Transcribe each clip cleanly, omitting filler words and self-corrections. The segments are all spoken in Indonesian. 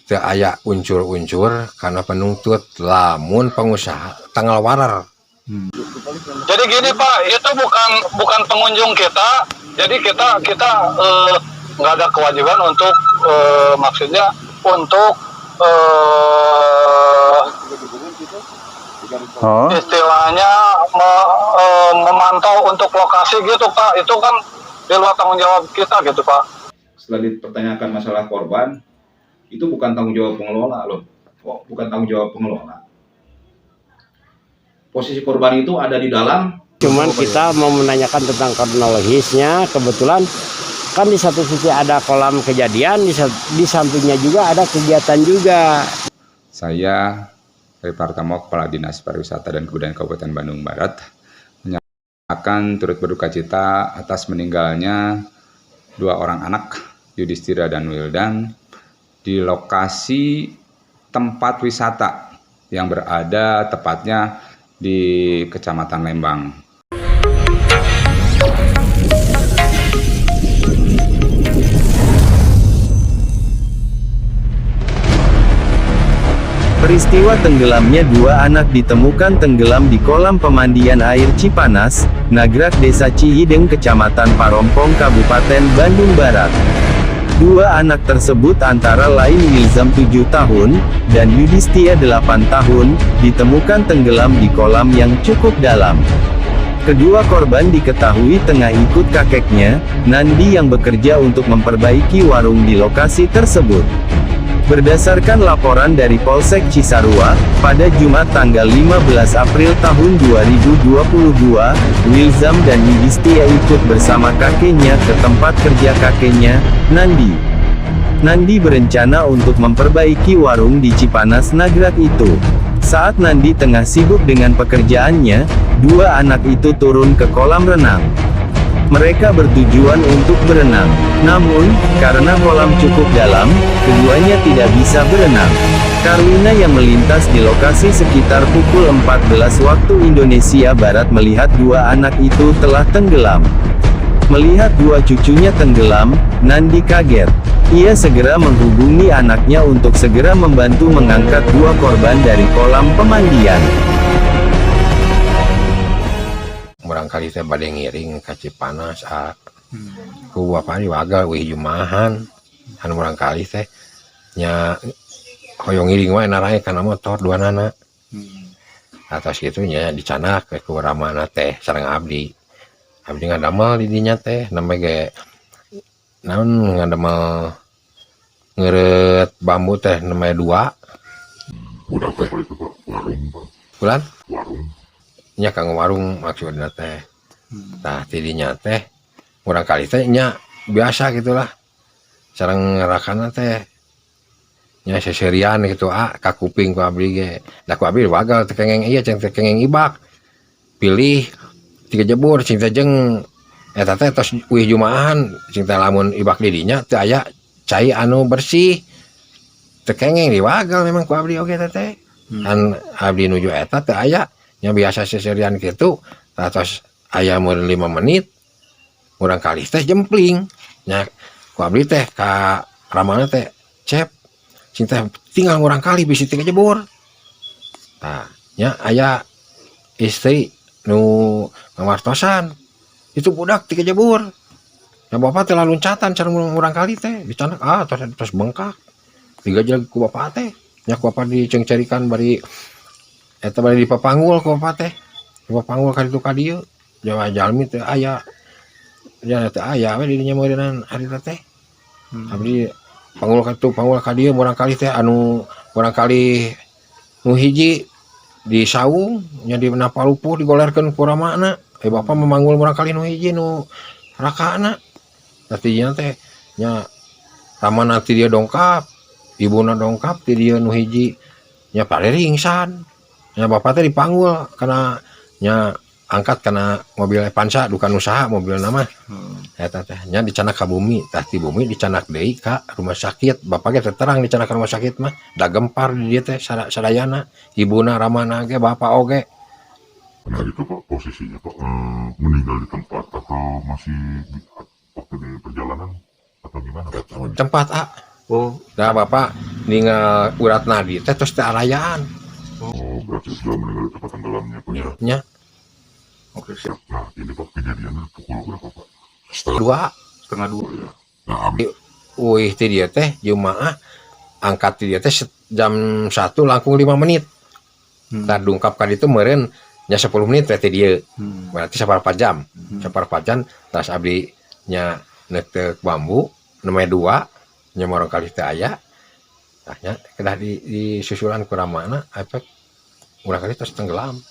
teu aya unsur-unsur karena penuntut lamun pengusaha tanggal warar. Jadi gini Pak, itu bukan pengunjung kita, jadi kita nggak ada kewajiban untuk maksudnya untuk istilahnya memantau untuk lokasi gitu Pak, itu kan di luar tanggung jawab kita gitu Pak. Setelah dipertanyakan masalah korban, itu bukan tanggung jawab pengelola loh, bukan tanggung jawab pengelola. Posisi korban itu ada di dalam. Cuman kita mau menanyakan tentang kronologisnya. Kebetulan kan di satu sisi ada kolam kejadian, di sampingnya juga ada kegiatan juga. Saya dari Partamok, Kepala Dinas Pariwisata dan Kebudayaan Kabupaten Bandung Barat, menyatakan turut berduka cita atas meninggalnya 2 orang anak, Yudhistira dan Wildan, di lokasi tempat wisata yang berada tepatnya di Kecamatan Lembang. Peristiwa tenggelamnya 2 anak ditemukan tenggelam di kolam pemandian air Cipanas, Nagrak Desa Cihideng Kecamatan Parompong Kabupaten Bandung Barat. 2 anak tersebut antara lain Wilzam 7 tahun, dan Yudhistia 8 tahun, ditemukan tenggelam di kolam yang cukup dalam. Kedua korban diketahui tengah ikut kakeknya, Nandi yang bekerja untuk memperbaiki warung di lokasi tersebut. Berdasarkan laporan dari Polsek Cisarua, pada Jumat tanggal 15 April tahun 2022, Wilzam dan Yudhistia ikut bersama kakeknya ke tempat kerja kakeknya, Nandi. Nandi berencana untuk memperbaiki warung di Cipanas Nagrak itu. Saat Nandi tengah sibuk dengan pekerjaannya, 2 anak itu turun ke kolam renang. Mereka bertujuan untuk berenang. Namun, karena kolam cukup dalam, keduanya tidak bisa berenang. Karwina yang melintas di lokasi sekitar pukul 14 waktu Indonesia Barat melihat 2 anak itu telah tenggelam. Melihat 2 cucunya tenggelam, Nandi kaget. Ia segera menghubungi anaknya untuk segera membantu mengangkat 2 korban dari kolam pemandian. Barangkali saya bade ngiring ke Cipanas ku bapak di wagal wih jumahan anu barangkali teh nya hoyong ngiring wae narahe kana motor 2 anak atas gitunya dicanak ke ramana teh sareng abdi ngadamel di dinya teh namanya ge naon ngadamel ngeureut bambu teh namanya 2 udah teh itu Pak, warung Pak. Bulan? Warung. Nya kang warung maksudna teh. Tah tidinya teh urang kali teh nya biasa gitulah. Sareng ngarakana teh nya seserian gitu ka kuping ku abdi ge. Da ku abdi wagal teh kengeng ieu ceng teh kengeng ibak. Pilih 3 jebur cing teh jeung eta teh tos wih jumahan cing teh lamun ibak di dinya teu aya cai anu bersih. Teu kengeng diwagal memang ku abdi oge teh. Kan abdi nuju eta teu aya yang biasa seserian gitu atas ayam 5 menit urang kali teh jempling nya ku abdi teh ka ramana teh cep cing teh tinggal urang kali bisi 3 jebur tah nya aya istri nu ngawartosan itu budak 3 jebur nya bapak teh loncatan sareng urang kali teh dicanak terus bengkak 3 jam ku bapak teh nya ku bapak dicengcerikan bari eta bari dipapanggul ku bapak teh dipapanggul ka ditu ka dieu jawa jalmi teh aya nya teh aya we di dinya meureunna hari teh abdi panggul ka dieu urang kali teh anu urang kali nu hiji di saung nya di napalupuh digolerkeun ku ramana bapak memanggul urang kali nu hiji nu rakana tadinya teh nya ramana ti dia dongkap ibuna dongkap ti dia nu hiji nya pare ringsan. Ya bapak teh dipanggul karena nya angkat karena mobil pansa dukan usaha mobil nama eta teh nya dicanak ka bumi tah ti bumi dicanak deui ka rumah sakit bapak ge terang dicanak ka rumah sakit mah da gempar di dieu teh sadayana ibuna ramana ge bapak oge. Nah itu Pak posisinya Pak meninggal di tempat atau masih waktu di perjalanan atau gimana Pak? Tempat Oh, Nah bapak ninggal urat nadi teh terus teh arayaan Oh, berarti sudah meninggal di tempat tenggelamnya Pak ya. nya oke siap. Nah, ini Pak kejadiannya pukul berapa Pak? dua. Setengah 2. Ya. Nah, habis Wih ti dia teh jemaah angkat ti dia teh jam 1 langkung 5 menit. Tah dungkap ka ditu meureun nya 10 menit teh ti dia. Berarti sabarapa jam. Sabarapa jam tas abdi nya neuteuk bambu nemeh 2 nya morong kali teh aya. Tah nya kedah disusulan ku ramana efek urang kali tos tenggelam.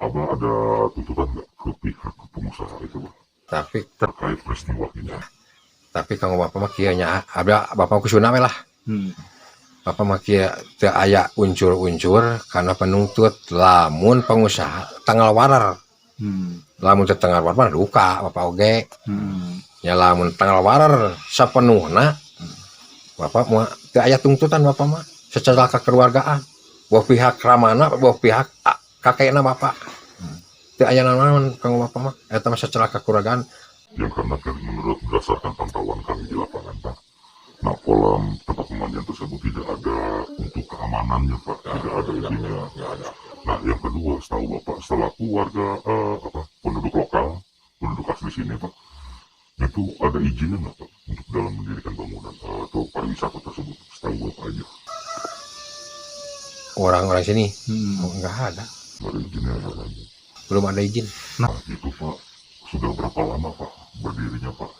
Abah ada tuntutan nggak ke pihak pengusaha itu Pak? Tapi Terkait peristiwa ini. kanggo bapak mah kieu nya ada bapak kusuna we lah. Bapak mah kieu teu aya unsur-unsur karena penuntut lamun pengusaha tanggal warar. Lamun teu tanggal warar duka bapak oge. Ya lamun tanggal warar sapenuhna bapak mah teu aya tuntutan bapak mah secara kekeluargaan. Buah pihak ramana, buah pihak kakekna bapak. Teu aya naon kanggo bapak mah eta mah secara kekeluargaan. Yang karena kan menurut berdasarkan pantauan kami di lapangan Pak, nah kolam tempat pemandian tersebut tidak ada untuk keamanannya Pak, tidak ada izinnya. Nah yang kedua, setahu Bapak selaku warga penduduk lokal, penduduk asli sini Pak, itu ada izinnya nggak Pak untuk dalam mendirikan bangunan atau pariwisata tersebut? Setahu Bapak aja. Orang-orang sini enggak ada, Nggak ada izinnya ya kan? belum ada izin. Nah itu Pak, sudah berapa lama Pak berdirinya Pak?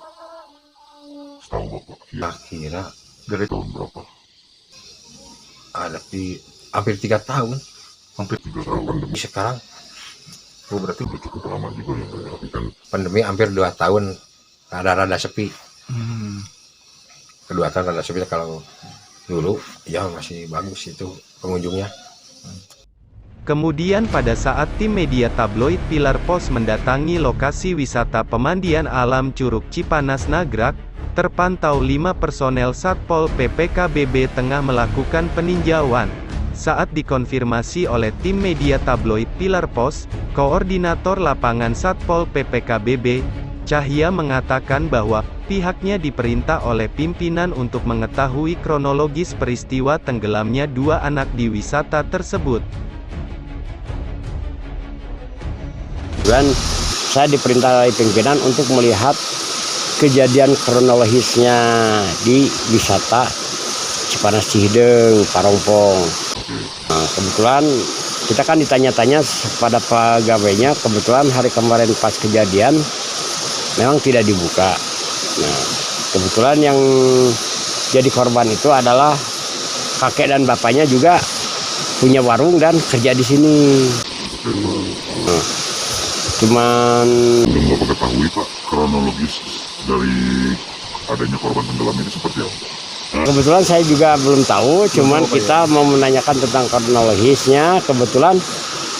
Setahu Bapak, ya, Kira dari tahun berapa? ada di hampir 3 tahun. Hampir 3 tahun. Pandemi Sekarang berarti udah cukup lama juga ya Pak, ya? Tapi kan pandemi hampir 2 tahun rada-rada sepi. Kedua tahun rada sepi. Kalau dulu ya masih bagus itu pengunjungnya. Kemudian pada saat tim media tabloid Pilar Pos mendatangi lokasi wisata pemandian alam Curug Cipanas Nagrak, terpantau 5 personel Satpol PPKBB tengah melakukan peninjauan. Saat dikonfirmasi oleh tim media tabloid Pilar Pos, Koordinator Lapangan Satpol PPKBB, Cahya mengatakan bahwa pihaknya diperintah oleh pimpinan untuk mengetahui kronologis peristiwa tenggelamnya 2 anak di wisata tersebut. Dan saya diperintah oleh pimpinan untuk melihat kejadian kronologisnya di wisata Cipanas Cihideng, Parongpong. Nah, kebetulan kita kan ditanya-tanya pada pegawainya, kebetulan hari kemarin pas kejadian memang tidak dibuka. Nah, kebetulan yang jadi korban itu adalah kakek dan bapaknya juga punya warung dan kerja di sini. Nah, cuman belum Bapak ketahui Pak kronologis dari adanya korban tenggelam ini seperti apa? kebetulan saya juga belum tahu, cuman kita mau menanyakan tentang kronologisnya. Kebetulan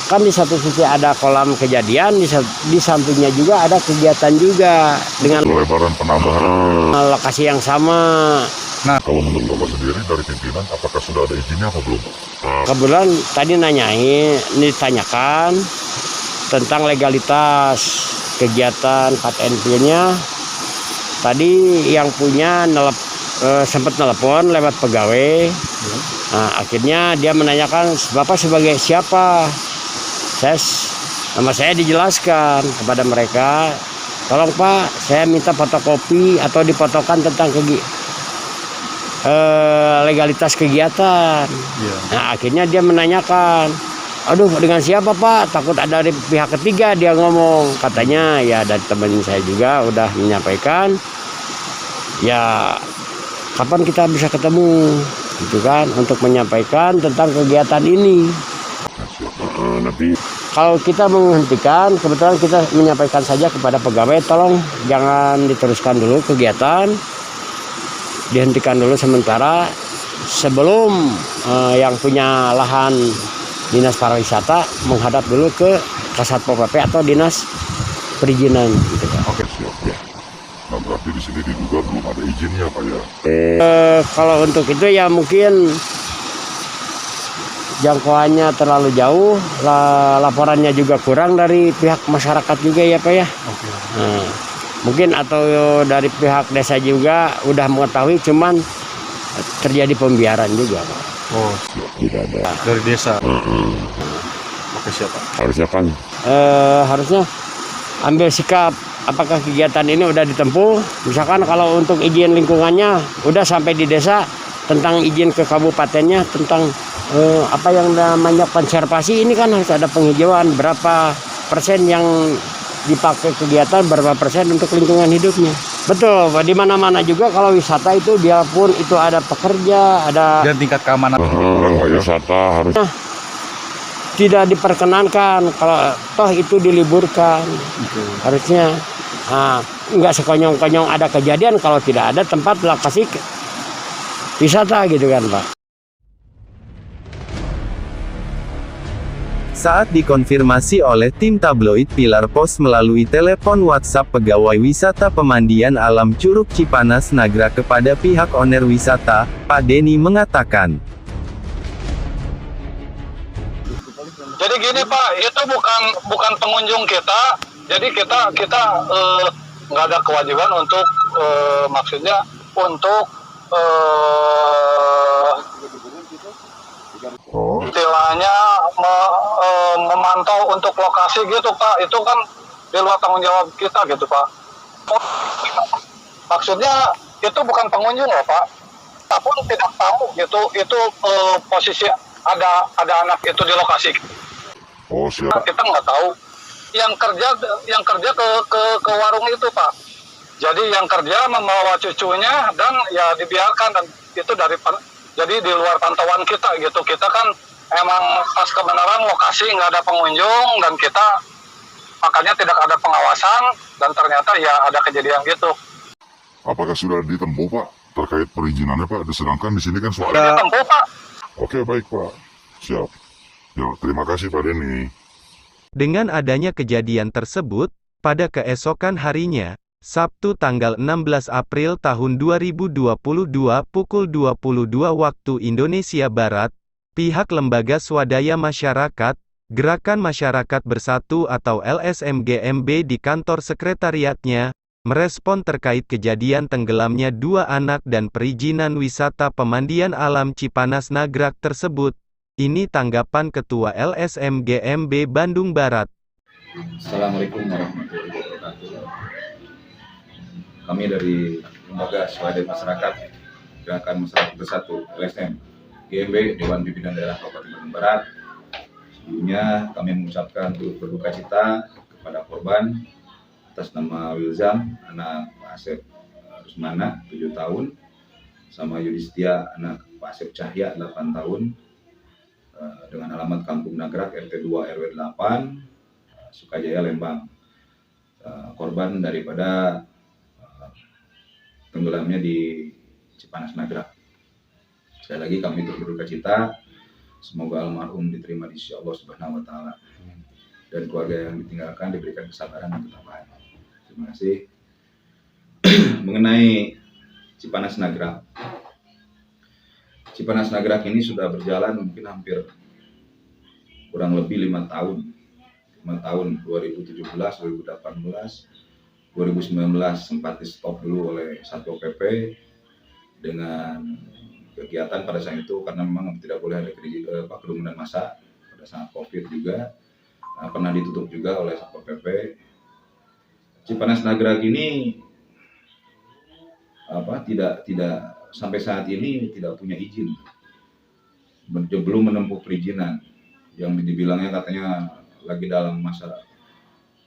kan di satu sisi ada kolam kejadian, di sampingnya juga ada kegiatan juga dengan Lebaran penambahan. lokasi yang sama. Kalau menurut Bapak sendiri dari pimpinan, apakah sudah ada izinnya apa belum? Kebetulan tadi ditanyakan tentang legalitas kegiatan KTNP-nya. Tadi yang punya sempat telepon lewat pegawai. Nah, akhirnya dia menanyakan, Bapak sebagai siapa? Nama saya dijelaskan kepada mereka. Tolong Pak, saya minta fotokopi atau difotokan tentang legalitas kegiatan. Nah, akhirnya dia menanyakan, aduh dengan siapa Pak? Takut ada dari pihak ketiga, dia ngomong. Katanya ya dari teman saya juga udah menyampaikan, ya kapan kita bisa ketemu gitu kan, untuk menyampaikan tentang kegiatan ini. Nanti Kalau kita menghentikan, kebetulan kita menyampaikan saja kepada pegawai, tolong jangan diteruskan dulu kegiatan, dihentikan dulu sementara sebelum yang punya lahan dinas pariwisata menghadap dulu ke Kasatpol PP atau dinas perizinan. Gitu, Pak. oke siap ya. Nah berarti di sini diduga belum ada izinnya Pak ya? Kalau untuk itu ya mungkin jangkauannya terlalu jauh, laporannya juga kurang dari pihak masyarakat juga ya Pak ya. Nah, mungkin atau dari pihak desa juga udah mengetahui, cuman terjadi pembiaran juga, Pak. Oh, Tidak ada. dari desa. Oke, siapa? Harusnya kan Harusnya ambil sikap apakah kegiatan ini udah ditempuh, misalkan kalau untuk izin lingkungannya udah sampai di desa, tentang izin ke kabupatennya tentang apa yang namanya konservasi ini kan harus ada penghijauan, berapa persen yang dipakai kegiatan, berapa persen untuk lingkungan hidupnya. Betul, di mana-mana juga kalau wisata itu dia pun itu ada pekerja, ada Dan tingkat keamanan. wisata harus tidak diperkenankan kalau toh itu diliburkan. Harusnya nggak sekonyong-konyong ada kejadian kalau tidak ada tempat lokasi wisata gitu kan, Pak. Saat dikonfirmasi oleh tim tabloid Pilar Pos melalui telepon WhatsApp pegawai wisata pemandian alam Curug Cipanas Nagrag kepada pihak owner wisata, Pak Denny mengatakan, Jadi gini Pak, itu bukan pengunjung kita. Jadi kita nggak ada kewajiban untuk maksudnya untuk istilahnya memantau untuk lokasi gitu Pak. Itu kan di luar tanggung jawab kita gitu Pak. Maksudnya itu bukan pengunjung loh Pak. Kita pun tidak tahu gitu itu posisi ada anak itu di lokasi. oh siap. Kita nggak tahu yang kerja ke warung itu Pak. Jadi yang kerja membawa cucunya dan ya dibiarkan, dan itu jadi di luar pantauan kita gitu. Kita kan emang pas kebenaran lokasi nggak ada pengunjung dan kita makanya tidak ada pengawasan dan ternyata ya ada kejadian gitu. Apakah sudah ditempuh Pak terkait perizinannya Pak? Sedangkan di sini kan soalnya. Ditempuh Pak. Oke baik Pak. Siap. Ya terima kasih Pak Denny. dengan adanya kejadian tersebut, pada keesokan harinya, Sabtu tanggal 16 April tahun 2022 pukul 22 waktu Indonesia Barat, pihak Lembaga Swadaya Masyarakat, Gerakan Masyarakat Bersatu atau LSMGMB di kantor sekretariatnya, merespon terkait kejadian tenggelamnya 2 anak dan perizinan wisata pemandian alam Cipanas Nagrag tersebut. Ini tanggapan Ketua LSMGMB Bandung Barat. Assalamualaikum warahmatullahi wabarakatuh. Kami dari Lembaga Swadaya Masyarakat Gerakan Masyarakat Bersatu LSM GMB Dewan Pimpinan Daerah Kabupaten Bandung Barat. Sebelumnya kami mengucapkan turut berduka cita kepada korban atas nama Wilzam, anak Pak Asep Rusmana 7 tahun, sama Yudhistia, anak Pak Asep Cahya 8 tahun, dengan alamat Kampung Nagrag RT 2 RW 8 Sukajaya Lembang. Korban daripada tenggelamnya di Cipanas Nagrag. Sekali lagi kami turut berduka cita. Semoga almarhum diterima di sisi Allah Subhanahu wa taala. Dan keluarga yang ditinggalkan diberikan kesabaran dan ketabahan. Terima kasih. Mengenai Cipanas Nagrag. Cipanas Nagrag ini sudah berjalan mungkin hampir kurang lebih 5 tahun. 5 tahun 2017, 2018, 2019 sempat di stop dulu oleh Satpol PP dengan kegiatan pada saat itu karena memang tidak boleh ada kerumunan massa pada saat Covid juga. Pernah ditutup juga oleh Satpol PP. Cipanas Nagrag ini tidak sampai saat ini tidak punya izin, belum menempuh perizinan, yang dibilangnya katanya lagi dalam masa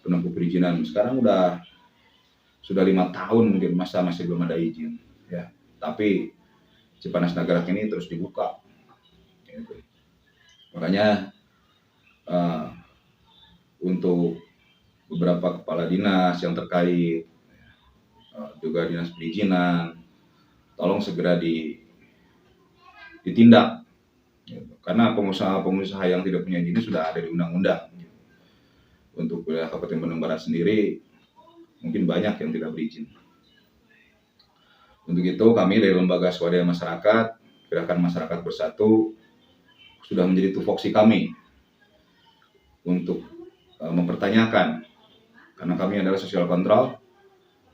penempuh perizinan. Sekarang sudah 5 tahun mungkin masih belum ada izin, ya. Tapi Cipanas Nagrag ini terus dibuka, gitu. Makanya untuk beberapa kepala dinas yang terkait, juga dinas perizinan, tolong segera ditindak, karena pengusaha yang tidak punya izin sudah ada di undang-undang. Untuk wilayah Kabupaten Bandung Barat sendiri mungkin banyak yang tidak berizin. Untuk itu kami dari Lembaga Swadaya Masyarakat Gerakan Masyarakat Bersatu sudah menjadi tupoksi kami untuk mempertanyakan, karena kami adalah social control,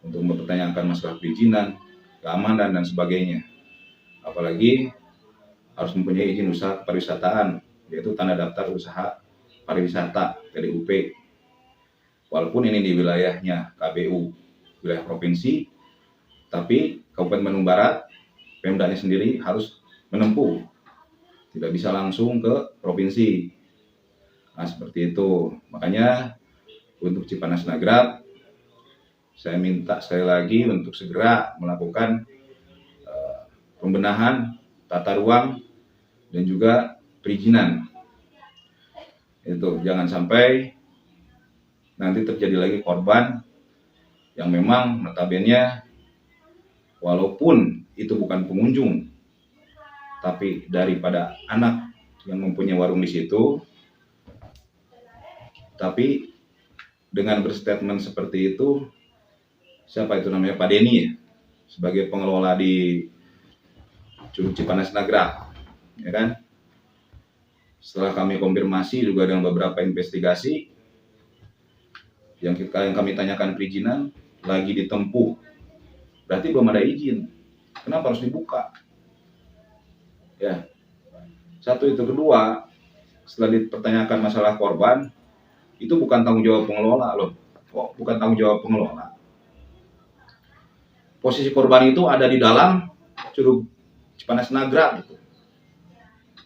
untuk mempertanyakan masalah perizinan, keamanan dan sebagainya. apalagi harus mempunyai izin usaha kepariwisataan, yaitu tanda daftar usaha pariwisata TDUP. Walaupun ini di wilayahnya KBU, wilayah provinsi, tapi Kabupaten Bandung Barat, Pemdanya sendiri harus menempuh, tidak bisa langsung ke provinsi. Nah, seperti itu. Makanya untuk Cipanas Nagrag, saya minta sekali lagi untuk segera melakukan pembenahan tata ruang dan juga perizinan. Itu jangan sampai nanti terjadi lagi korban yang memang notabene walaupun itu bukan pengunjung, tapi daripada anak yang mempunyai warung di situ, tapi dengan berstatement seperti itu, siapa itu namanya, Pak Denny ya, sebagai pengelola di Curug Cipanas Nagrag, ya kan? Setelah kami konfirmasi juga dengan beberapa investigasi, yang kami tanyakan perizinan lagi ditempuh, berarti belum ada izin. Kenapa harus dibuka? Ya, satu itu. Kedua, setelah dipertanyakan masalah korban, itu bukan tanggung jawab pengelola loh. Oh, bukan tanggung jawab pengelola. Posisi korban itu ada di dalam Curug Cipanas Nagrag gitu.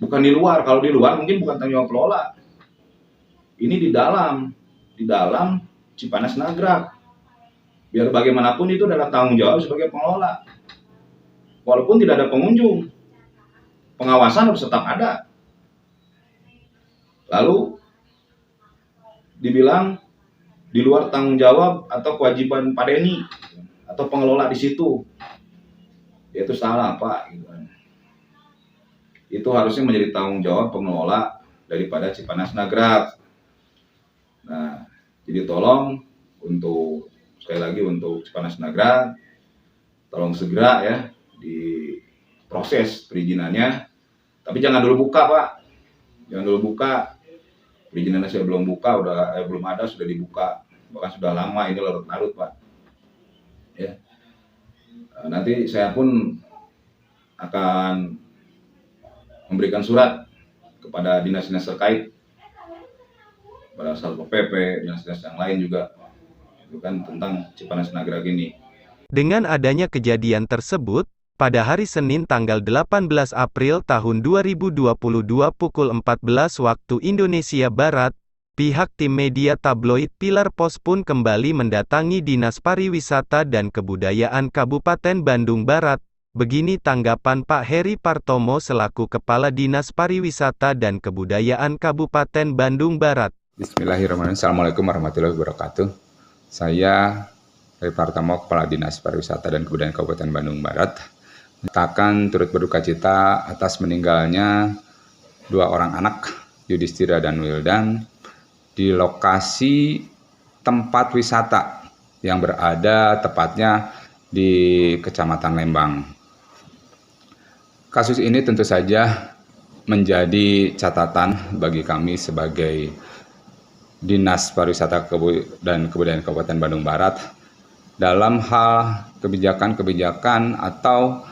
Bukan di luar. Kalau di luar mungkin bukan tanggung jawab pengelola. Ini di dalam Cipanas Nagrag. Biar bagaimanapun itu adalah tanggung jawab sebagai pengelola. Walaupun tidak ada pengunjung, pengawasan harus tetap ada. Lalu dibilang di luar tanggung jawab atau kewajiban Pak Denny atau pengelola di situ, itu salah Pak. Itu harusnya menjadi tanggung jawab pengelola daripada Cipanas Nagrag. Nah, jadi tolong untuk sekali lagi untuk Cipanas Nagrag, tolong segera ya diproses perizinannya. Tapi jangan dulu buka Pak, jangan dulu buka. Perizinannya saya belum buka, belum ada, sudah dibuka, bahkan sudah lama ini larut-larut Pak. Ya, nanti saya pun akan memberikan surat kepada dinas-dinas terkait, pada Satpol PP, dinas-dinas yang lain juga, itu kan tentang Cipanas Nagrag ini. Dengan adanya kejadian tersebut, pada hari Senin tanggal 18 April tahun 2022 pukul 14 waktu Indonesia Barat, pihak tim media tabloid Pilar Pos pun kembali mendatangi Dinas Pariwisata dan Kebudayaan Kabupaten Bandung Barat. Begini tanggapan Pak Heri Partomo selaku Kepala Dinas Pariwisata dan Kebudayaan Kabupaten Bandung Barat. Bismillahirrahmanirrahim. Assalamualaikum warahmatullahi wabarakatuh. Saya Heri Partomo, Kepala Dinas Pariwisata dan Kebudayaan Kabupaten Bandung Barat, menyatakan turut berduka cita atas meninggalnya dua orang anak, Yudhistira dan Wildan, di lokasi tempat wisata yang berada tepatnya di Kecamatan Lembang. Kasus ini tentu saja menjadi catatan bagi kami sebagai Dinas Pariwisata dan Kebudayaan Kabupaten Bandung Barat dalam hal kebijakan-kebijakan atau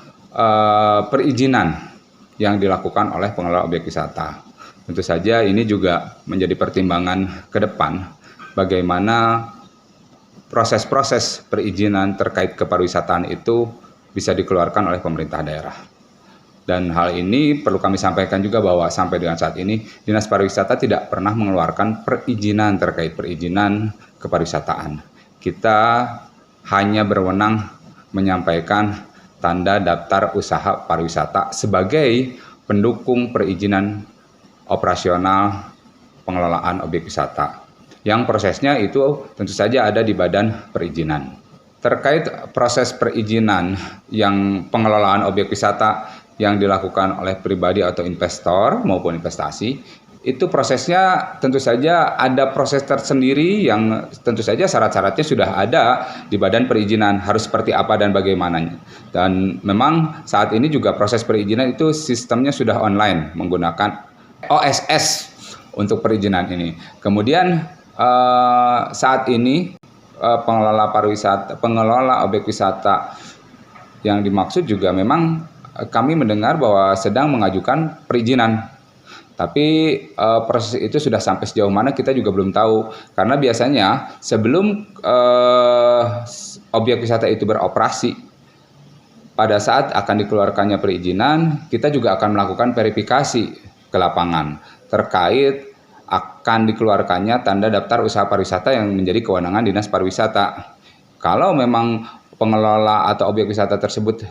perizinan yang dilakukan oleh pengelola objek wisata. Tentu saja ini juga menjadi pertimbangan ke depan bagaimana proses-proses perizinan terkait kepariwisataan itu bisa dikeluarkan oleh pemerintah daerah. Dan hal ini perlu kami sampaikan juga bahwa sampai dengan saat ini Dinas Pariwisata tidak pernah mengeluarkan perizinan terkait perizinan kepariwisataan. Kita hanya berwenang menyampaikan tanda daftar usaha pariwisata sebagai pendukung perizinan operasional pengelolaan objek wisata. Yang prosesnya itu tentu saja ada di Badan Perizinan. Terkait proses perizinan yang pengelolaan objek wisata yang dilakukan oleh pribadi atau investor maupun investasi, itu prosesnya tentu saja ada proses tersendiri yang tentu saja syarat-syaratnya sudah ada di Badan Perizinan, harus seperti apa dan bagaimananya. Dan memang saat ini juga proses perizinan itu sistemnya sudah online menggunakan OSS untuk perizinan ini. Kemudian saat ini pengelola pariwisata, pengelola objek wisata yang dimaksud juga memang kami mendengar bahwa sedang mengajukan perizinan. Tapi proses itu sudah sampai sejauh mana kita juga belum tahu. Karena biasanya sebelum objek wisata itu beroperasi, pada saat akan dikeluarkannya perizinan, kita juga akan melakukan verifikasi ke lapangan terkait akan dikeluarkannya tanda daftar usaha pariwisata yang menjadi kewenangan Dinas Pariwisata. Kalau memang pengelola atau objek wisata tersebut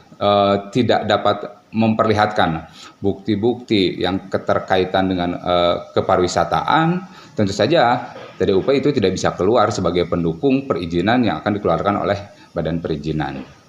tidak dapat memperlihatkan bukti-bukti yang keterkaitan dengan kepariwisataan, tentu saja TDUP itu tidak bisa keluar sebagai pendukung perizinan yang akan dikeluarkan oleh Badan Perizinan.